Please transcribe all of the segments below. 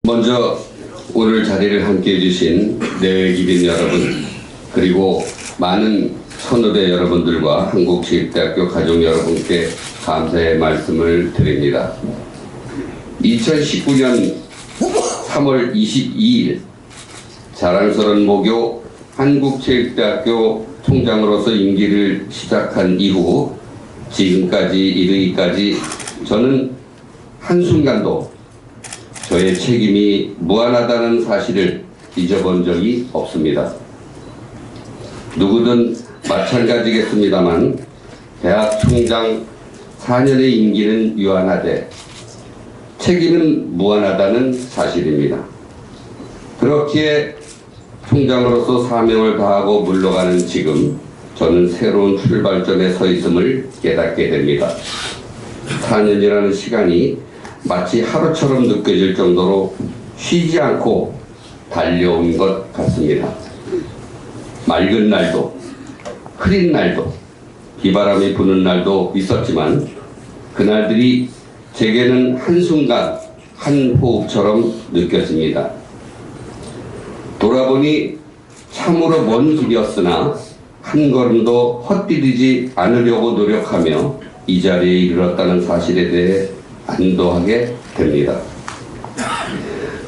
먼저 오늘 자리를 함께 해주신 내외기빈 여러분, 그리고 많은 선후배 여러분들과 한국체육대학교 가족 여러분께 감사의 말씀을 드립니다. 2019년 3월 22일 자랑스러운 모교 한국체육대학교 총장으로서 임기를 시작한 이후 지금까지 이르기까지 저는 한순간도 저의 책임이 무한하다는 사실을 잊어본 적이 없습니다. 누구든 마찬가지겠습니다만 대학 총장 4년의 임기는 유한하되 책임은 무한하다는 사실입니다. 그렇기에 총장으로서 사명을 다하고 물러가는 지금 저는 새로운 출발점에 서 있음을 깨닫게 됩니다. 4년이라는 시간이 마치 하루처럼 느껴질 정도로 쉬지 않고 달려온 것 같습니다. 맑은 날도, 흐린 날도, 비바람이 부는 날도 있었지만 그날들이 제게는 한순간 한 호흡처럼 느껴집니다. 돌아보니 참으로 먼 길이었으나 한 걸음도 헛디디지 않으려고 노력하며 이 자리에 이르렀다는 사실에 대해 안도하게 됩니다.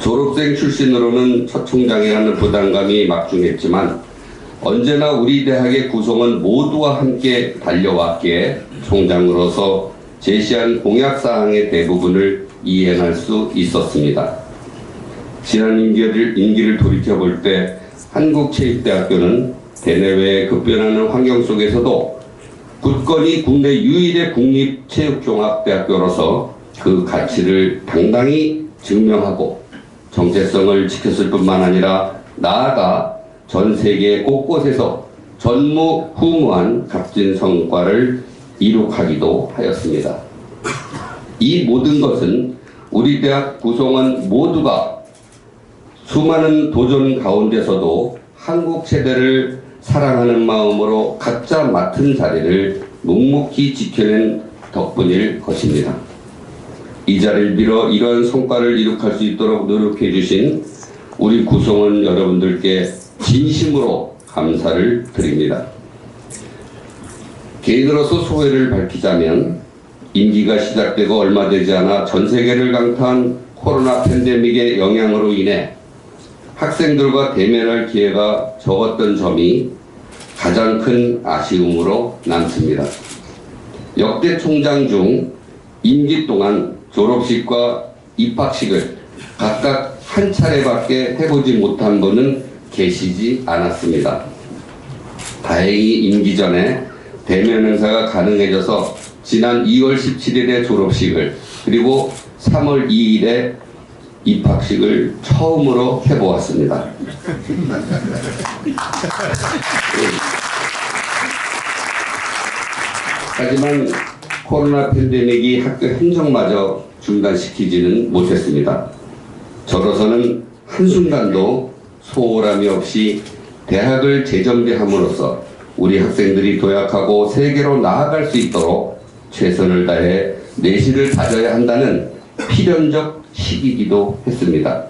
졸업생 출신으로는 첫 총장이라는 부담감이 막중했지만 언제나 우리 대학의 구성원 모두와 함께 달려왔기에 총장으로서 제시한 공약사항의 대부분을 이행할 수 있었습니다. 지난 임기를 돌이켜볼 때 한국체육대학교는 대내외에 급변하는 환경 속에서도 굳건히 국내 유일의 국립체육종합대학교로서 그 가치를 당당히 증명하고 정체성을 지켰을 뿐만 아니라 나아가 전 세계 곳곳에서 전무후무한 값진 성과를 이룩하기도 하였습니다. 이 모든 것은 우리 대학 구성원 모두가 수많은 도전 가운데서도 한국 체대를 사랑하는 마음으로 각자 맡은 자리를 묵묵히 지켜낸 덕분일 것입니다. 이 자리를 빌어 이러한 성과를 이룩할 수 있도록 노력해 주신 우리 구성원 여러분들께 진심으로 감사를 드립니다. 개인으로서 소회를 밝히자면 임기가 시작되고 얼마 되지 않아 전 세계를 강타한 코로나 팬데믹의 영향으로 인해 학생들과 대면할 기회가 적었던 점이 가장 큰 아쉬움으로 남습니다. 역대 총장 중 임기 동안 졸업식과 입학식을 각각 한 차례밖에 해보지 못한 분은 계시지 않았습니다. 다행히 임기 전에 대면 행사가 가능해져서 지난 2월 17일에 졸업식을 그리고 3월 2일에 입학식을 처음으로 해보았습니다. 하지만 코로나 팬데믹이 학교 행정마저 중단시키지는 못했습니다. 저로서는 한순간도 소홀함이 없이 대학을 재정비함으로써 우리 학생들이 도약하고 세계로 나아갈 수 있도록 최선을 다해 내실을 다져야 한다는 필연적 시기이기도 했습니다.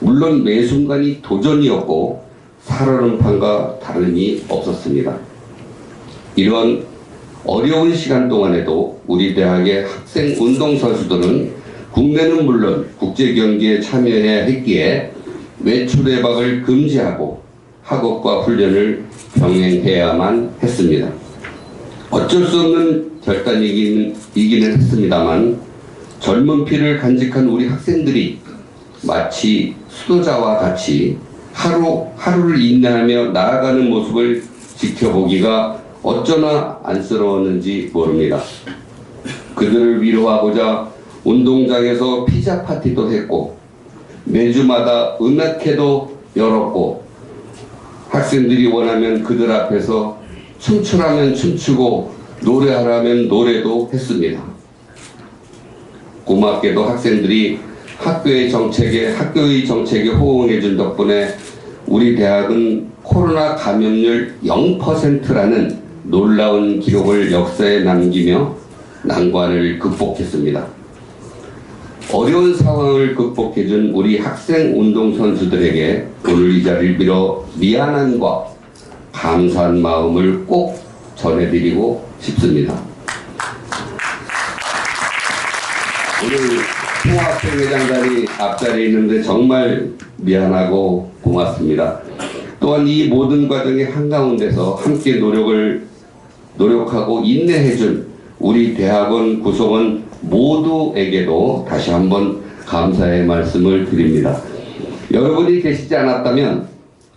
물론 매 순간이 도전이었고 살얼음판과 다름이 없었습니다. 이런 어려운 시간 동안에도 우리 대학의 학생 운동선수들은 국내는 물론 국제 경기에 참여해야 했기에 외출 외박을 금지하고 학업과 훈련을 병행해야만 했습니다. 어쩔 수 없는 결단이기는 했습니다만 젊은 피를 간직한 우리 학생들이 마치 수도자와 같이 하루하루를 인내하며 나아가는 모습을 지켜보기가 어쩌나 안쓰러웠는지 모릅니다. 그들을 위로하고자 운동장에서 피자 파티도 했고 매주마다 음악회도 열었고 학생들이 원하면 그들 앞에서 춤추라면 춤추고 노래하라면 노래도 했습니다. 고맙게도 학생들이 학교의 정책에 호응해준 덕분에 우리 대학은 코로나 감염률 0%라는 놀라운 기록을 역사에 남기며 난관을 극복했습니다. 어려운 상황을 극복해준 우리 학생 운동선수들에게 오늘 이 자리를 빌어 미안함과 감사한 마음을 꼭 전해드리고 싶습니다. 오늘 통합생회장단이 앞자리에 있는데 정말 미안하고 고맙습니다. 또한 이 모든 과정의 한가운데서 함께 노력하고 인내해준 우리 대학원 구성원 모두에게도 다시 한번 감사의 말씀을 드립니다. 여러분이 계시지 않았다면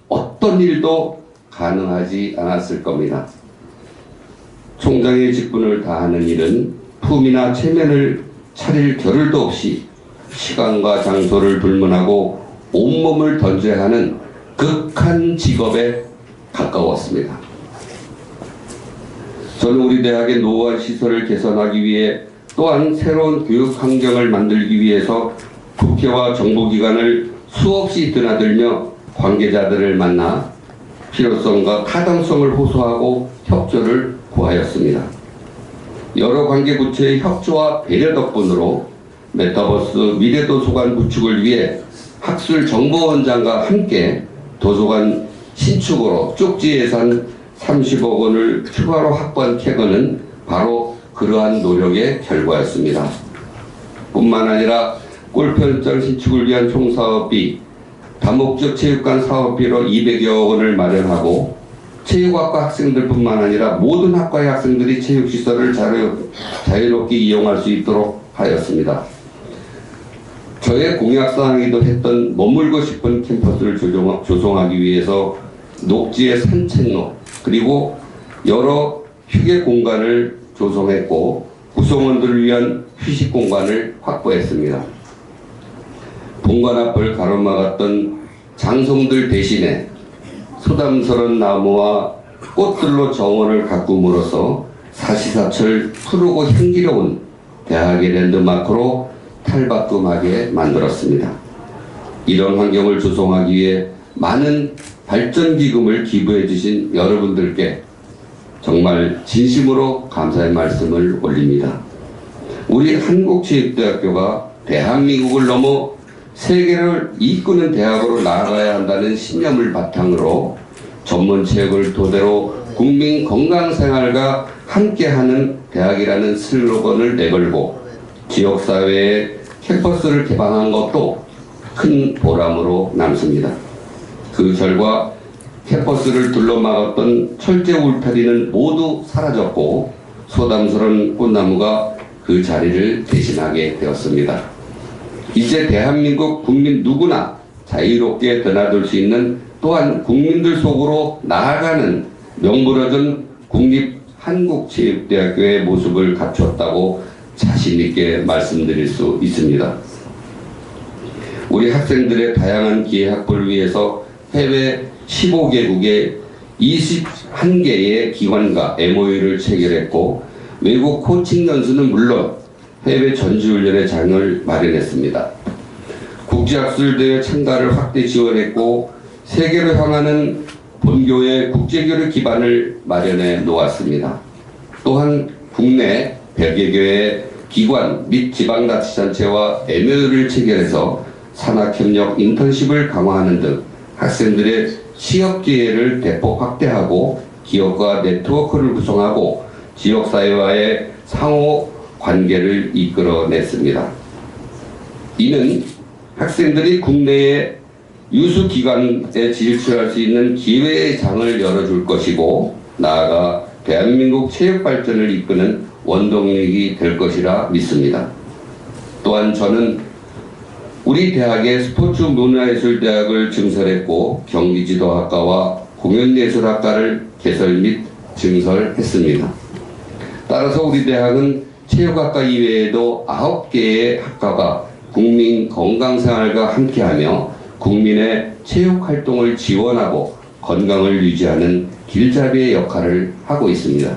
어떤 일도 가능하지 않았을 겁니다. 총장의 직분을 다하는 일은 품이나 체면을 차릴 겨를도 없이 시간과 장소를 불문하고 온몸을 던져야 하는 극한 직업에 가까웠습니다. 저는 우리 대학의 노후한 시설을 개선하기 위해 또한 새로운 교육 환경을 만들기 위해서 국회와 정부기관을 수없이 드나들며 관계자들을 만나 필요성과 타당성을 호소하고 협조를 구하였습니다. 여러 관계구체의 협조와 배려 덕분으로 메타버스 미래도서관 구축을 위해 학술정보원장과 함께 도서관 신축으로 쪽지 예산 30억 원을 추가로 확보한 쾌거는 바로 그러한 노력의 결과였습니다. 뿐만 아니라 골프연장 신축을 위한 총사업비, 다목적 체육관 사업비로 200여 원을 마련하고 체육학과 학생들뿐만 아니라 모든 학과의 학생들이 체육시설을 자유롭게 이용할 수 있도록 하였습니다. 저의 공약사항이기도 했던 머물고 싶은 캠퍼스를 조성하기 위해서 녹지의 산책로 그리고 여러 휴게 공간을 조성했고 구성원들을 위한 휴식 공간을 확보했습니다. 본관 앞을 가로막았던 장성들 대신에 소담스런 나무와 꽃들로 정원을 가꿈으로써 사시사철 푸르고 향기로운 대학의 랜드마크로 탈바꿈하게 만들었습니다. 이런 환경을 조성하기 위해 많은 발전기금을 기부해 주신 여러분들께 정말 진심으로 감사의 말씀을 올립니다. 우리 한국체육대학교가 대한민국을 넘어 세계를 이끄는 대학으로 나아가야 한다는 신념을 바탕으로 전문체육을 토대로 국민 건강생활과 함께하는 대학이라는 슬로건을 내걸고 지역사회에 캠퍼스를 개방한 것도 큰 보람으로 남습니다. 그 결과 캠퍼스를 둘러막았던 철제 울타리는 모두 사라졌고 소담스러운 꽃나무가 그 자리를 대신하게 되었습니다. 이제 대한민국 국민 누구나 자유롭게 드나들 수 있는 또한 국민들 속으로 나아가는 명불허전 국립한국체육대학교의 모습을 갖췄다고 자신있게 말씀드릴 수 있습니다. 우리 학생들의 다양한 기회 확보를 위해서 해외 15개국의 21개의 기관과 MOU를 체결했고 외국 코칭 연수는 물론 해외 전지훈련의 장을 마련했습니다. 국제학술대회 참가를 확대 지원했고 세계로 향하는 본교의 국제교류 기반을 마련해 놓았습니다. 또한 국내 100여 개의 기관 및 지방자치단체와 MOU를 체결해서 산학협력 인턴십을 강화하는 등 학생들의 취업 기회를 대폭 확대하고 기업과 네트워크를 구성하고 지역사회와의 상호 관계를 이끌어냈습니다. 이는 학생들이 국내의 유수기관에 진출할 수 있는 기회의 장을 열어줄 것이고 나아가 대한민국 체육 발전을 이끄는 원동력이 될 것이라 믿습니다. 또한 저는 우리 대학의 스포츠문화예술대학을 증설했고 경기지도학과와 공연예술학과를 개설 및 증설했습니다. 따라서 우리 대학은 체육학과 이외에도 9개의 학과가 국민 건강생활과 함께하며 국민의 체육활동을 지원하고 건강을 유지하는 길잡이의 역할을 하고 있습니다.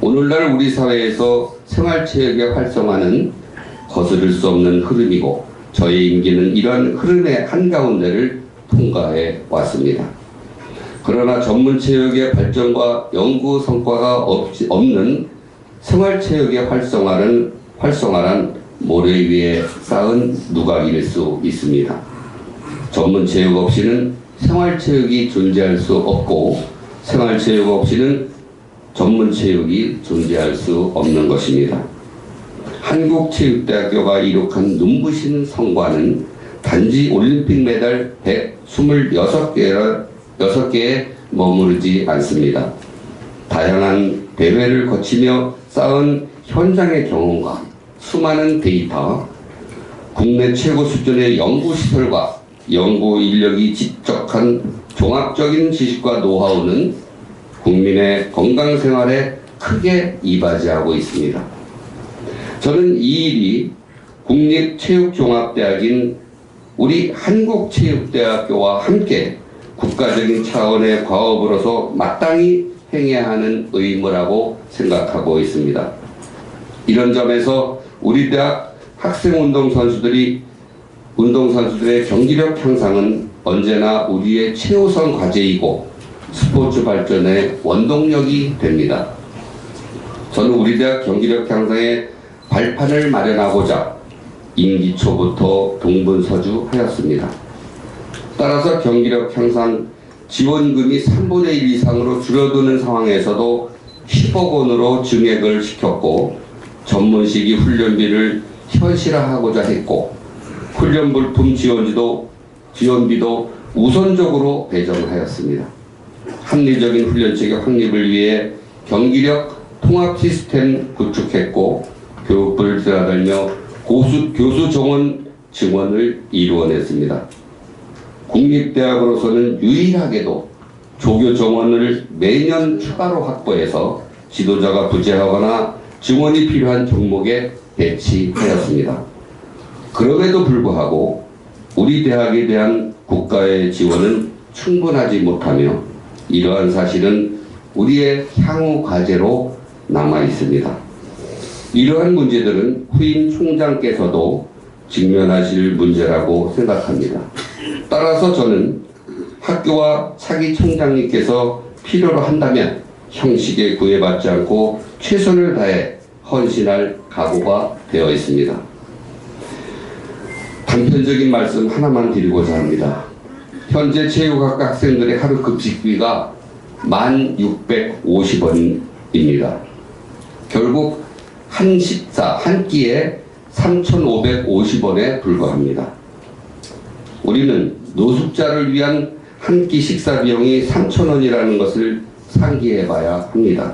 오늘날 우리 사회에서 생활체육의 활성화는 거스를 수 없는 흐름이고 저의 임기는 이러한 흐름의 한가운데를 통과해 왔습니다. 그러나 전문체육의 발전과 연구 성과가 없는 생활체육의 활성화란 모래 위에 쌓은 누각일 수 있습니다. 전문 체육 없이는 생활체육이 존재할 수 없고, 생활체육 없이는 전문 체육이 존재할 수 없는 것입니다. 한국체육대학교가 이룩한 눈부신 성과는 단지 올림픽 메달 126개에 머무르지 않습니다. 다양한 대회를 거치며 쌓은 현장의 경험과 수많은 데이터, 국내 최고 수준의 연구시설과 연구 인력이 집적한 종합적인 지식과 노하우는 국민의 건강 생활에 크게 이바지하고 있습니다. 저는 이 일이 국립체육종합대학인 우리 한국체육대학교와 함께 국가적인 차원의 과업으로서 마땅히 행해야 하는 의무라고 생각하고 있습니다. 이런 점에서 우리 대학 학생운동선수들의 경기력 향상은 언제나 우리의 최우선 과제이고 스포츠 발전의 원동력이 됩니다. 저는 우리 대학 경기력 향상의 발판을 마련하고자 임기 초부터 동분서주하였습니다. 따라서 경기력 향상 지원금이 3분의 1 이상으로 줄어드는 상황에서도 10억 원으로 증액을 시켰고, 전문시기 훈련비를 현실화하고자 했고, 훈련 물품 지원비도 우선적으로 배정하였습니다. 합리적인 훈련체계 확립을 위해 경기력 통합 시스템 구축했고, 교육부를 드나들며 교수 정원 증원을 이루어냈습니다. 국립대학으로서는 유일하게도 조교 정원을 매년 추가로 확보해서 지도자가 부재하거나 증원이 필요한 종목에 배치하였습니다. 그럼에도 불구하고 우리 대학에 대한 국가의 지원은 충분하지 못하며 이러한 사실은 우리의 향후 과제로 남아 있습니다. 이러한 문제들은 후임 총장께서도 직면하실 문제라고 생각합니다. 따라서 저는 학교와 차기 총장님께서 필요로 한다면 형식에 구애받지 않고 최선을 다해 헌신할 각오가 되어 있습니다. 단편적인 말씀 하나만 드리고자 합니다. 현재 체육학과 학생들의 하루 급식비가 1,650원입니다. 결국 한 식사, 한 끼에 3,550원에 불과합니다. 우리는 노숙자를 위한 한 끼 식사 비용이 3,000원이라는 것을 상기해 봐야 합니다.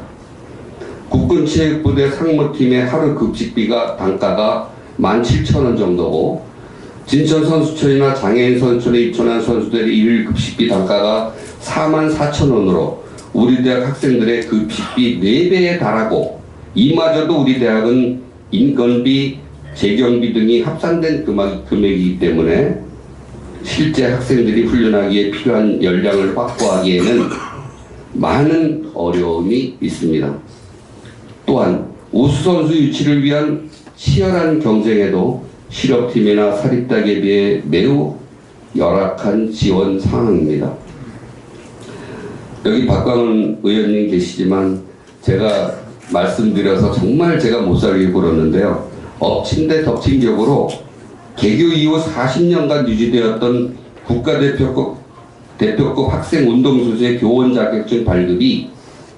국군체육부대 상무팀의 하루 급식비가 단가가 17,000원 정도고, 진천 선수촌이나 장애인 선수촌에 입촌한 선수들의 일 급식비 단가가 44,000원으로 우리 대학 학생들의 급식비 4배에 달하고, 이마저도 우리 대학은 인건비, 재경비 등이 합산된 금액이기 때문에 실제 학생들이 훈련하기에 필요한 역량을 확보하기에는 많은 어려움이 있습니다. 또한 우수 선수 유치를 위한 치열한 경쟁에도 실업팀이나 사립대학에 비해 매우 열악한 지원 상황입니다. 여기 박광훈 의원님 계시지만 제가 말씀드려서 정말 제가 못 살게 굴었는데요. 엎친 데 덮친 격으로 개교 이후 40년간 유지되었던 국가대표급 학생 운동선수의 교원 자격증 발급이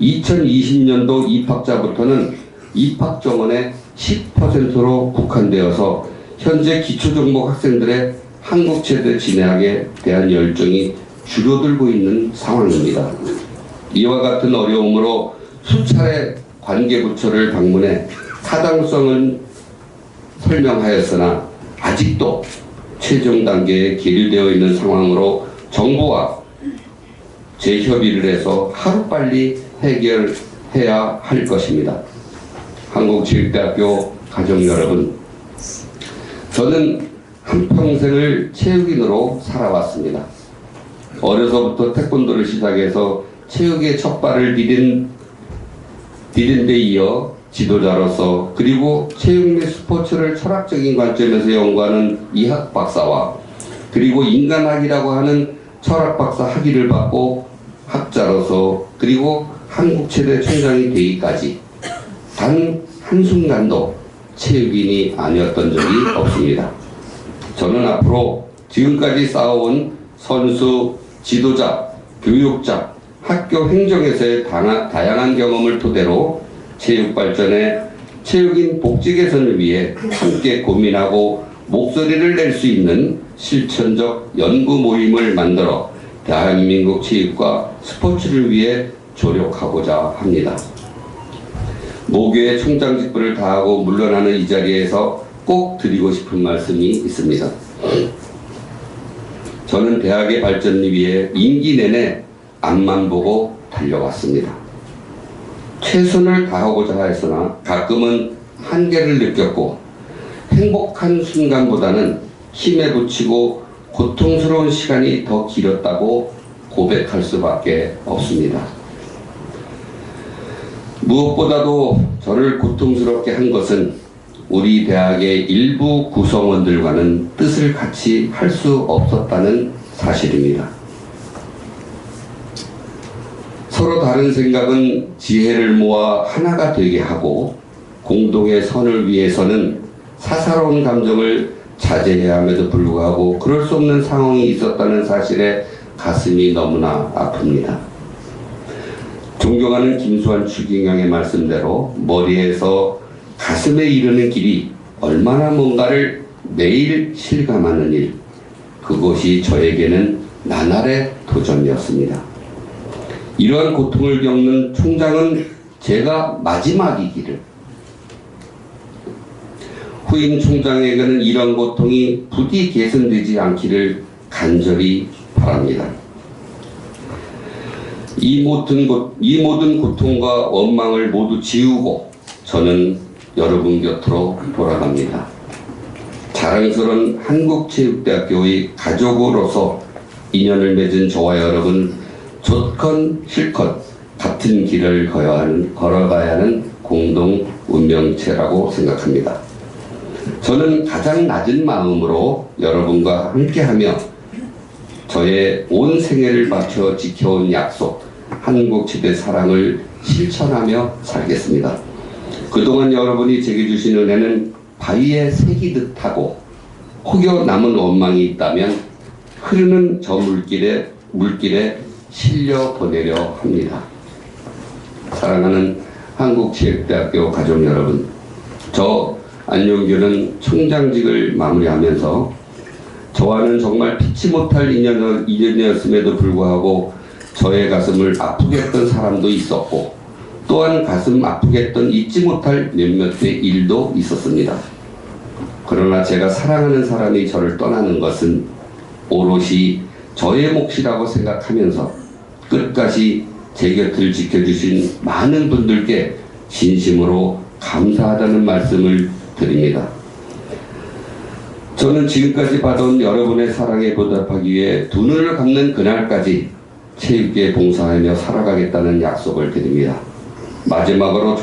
2020년도 입학자부터는 입학 정원의 10%로 국한되어서 현재 기초종목 학생들의 한국체대 진학에 대한 열정이 줄어들고 있는 상황입니다. 이와 같은 어려움으로 수차례 관계부처를 방문해 타당성은 설명하였으나 아직도 최종 단계에 계류되어 있는 상황으로 정부와 재협의를 해서 하루빨리 해결해야 할 것입니다. 한국체육대학교 가족 여러분, 저는 한평생을 체육인으로 살아왔습니다. 어려서부터 태권도를 시작해서 체육의 첫 발을 디딘 데 이어 지도자로서, 그리고 체육 및 스포츠를 철학적인 관점에서 연구하는 이학 박사와, 그리고 인간학이라고 하는 철학 박사 학위를 받고 학자로서, 그리고 한국체대 총장이 되기까지 단 한순간도 체육인이 아니었던 적이 없습니다. 저는 앞으로 지금까지 쌓아온 선수, 지도자, 교육자, 학교 행정에서의 다양한 경험을 토대로 체육 발전에 체육인 복지 개선을 위해 함께 고민하고 목소리를 낼 수 있는 실천적 연구 모임을 만들어 대한민국 체육과 스포츠를 위해 조력하고자 합니다. 모교의 총장 직분을 다하고 물러나는 이 자리에서 꼭 드리고 싶은 말씀이 있습니다. 저는 대학의 발전을 위해 임기 내내 앞만 보고 달려왔습니다. 최선을 다하고자 했으나 가끔은 한계를 느꼈고 행복한 순간보다는 힘에 부치고 고통스러운 시간이 더 길었다고 고백할 수밖에 없습니다. 무엇보다도 저를 고통스럽게 한 것은 우리 대학의 일부 구성원들과는 뜻을 같이 할 수 없었다는 사실입니다. 서로 다른 생각은 지혜를 모아 하나가 되게 하고 공동의 선을 위해서는 사사로운 감정을 자제해야 함에도 불구하고 그럴 수 없는 상황이 있었다는 사실에 가슴이 너무나 아픕니다. 존경하는 김수환 추기경의 말씀대로 머리에서 가슴에 이르는 길이 얼마나 뭔가를 매일 실감하는 일, 그것이 저에게는 나날의 도전이었습니다. 이러한 고통을 겪는 총장은 제가 마지막이기를, 후임 총장에게는 이런 고통이 부디 개선되지 않기를 간절히 바랍니다. 이 모든 고통과 원망을 모두 지우고 저는 여러분 곁으로 돌아갑니다. 자랑스러운 한국체육대학교의 가족으로서 인연을 맺은 저와 여러분, 좋건 싫건 같은 길을 걸어가야 하는 공동 운명체라고 생각합니다. 저는 가장 낮은 마음으로 여러분과 함께하며 저의 온 생애를 바쳐 지켜온 약속, 한국지대 사랑을 실천하며 살겠습니다. 그동안 여러분이 제게 주신 은혜는 바위에 새기듯 하고 혹여 남은 원망이 있다면 흐르는 저 물길에 실려 보내려 합니다. 사랑하는 한국체육대학교 가족 여러분, 저 안용규는 총장직을 마무리하면서 저와는 정말 피치 못할 인연이었음에도 불구하고 저의 가슴을 아프게 했던 사람도 있었고 또한 가슴 아프게 했던 잊지 못할 몇몇의 일도 있었습니다. 그러나 제가 사랑하는 사람이 저를 떠나는 것은 오롯이 저의 몫이라고 생각하면서 끝까지 제 곁을 지켜주신 많은 분들께 진심으로 감사하다는 말씀을 드립니다. 저는 지금까지 받은 여러분의 사랑에 보답하기 위해 두 눈을 감는 그날까지 체육계에 봉사하며 살아가겠다는 약속을 드립니다. 마지막으로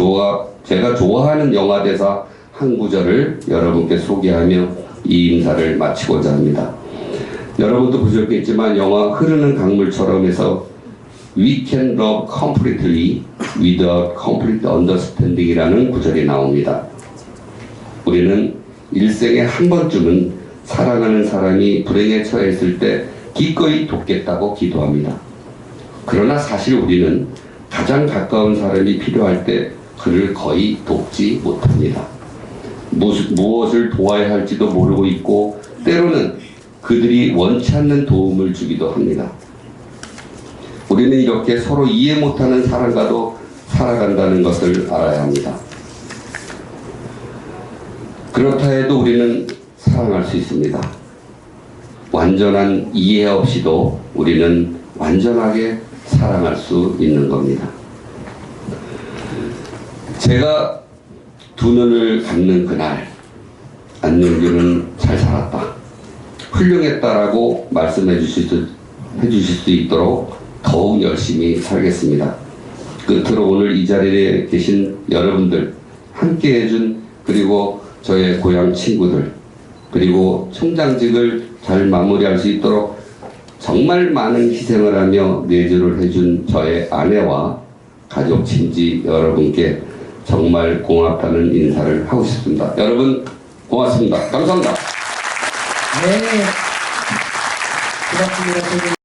제가 좋아하는 영화 대사 한 구절을 여러분께 소개하며 이 인사를 마치고자 합니다. 여러분도 보셨겠지만 영화 흐르는 강물처럼에서 We can love completely without complete understanding 이라는 구절이 나옵니다. 우리는 일생에 한 번쯤은 사랑하는 사람이 불행에 처했을 때 기꺼이 돕겠다고 기도합니다. 그러나 사실 우리는 가장 가까운 사람이 필요할 때 그를 거의 돕지 못합니다. 무엇을 도와야 할지도 모르고 있고 때로는 그들이 원치 않는 도움을 주기도 합니다. 우리는 이렇게 서로 이해 못하는 사람과도 살아간다는 것을 알아야 합니다. 그렇다 해도 우리는 사랑할 수 있습니다. 완전한 이해 없이도 우리는 완전하게 사랑할 수 있는 겁니다. 제가 두 눈을 감는 그날 안용규는 잘 살았다, 훌륭했다라고 말씀해 주실 수 있도록 더욱 열심히 살겠습니다. 끝으로 오늘 이 자리에 계신 여러분들, 함께 해준 그리고 저의 고향 친구들, 그리고 총장직을 잘 마무리할 수 있도록 정말 많은 희생을 하며 내조를 해준 저의 아내와 가족 친지 여러분께 정말 고맙다는 인사를 하고 싶습니다. 여러분 고맙습니다. 감사합니다. 네. 고맙습니다.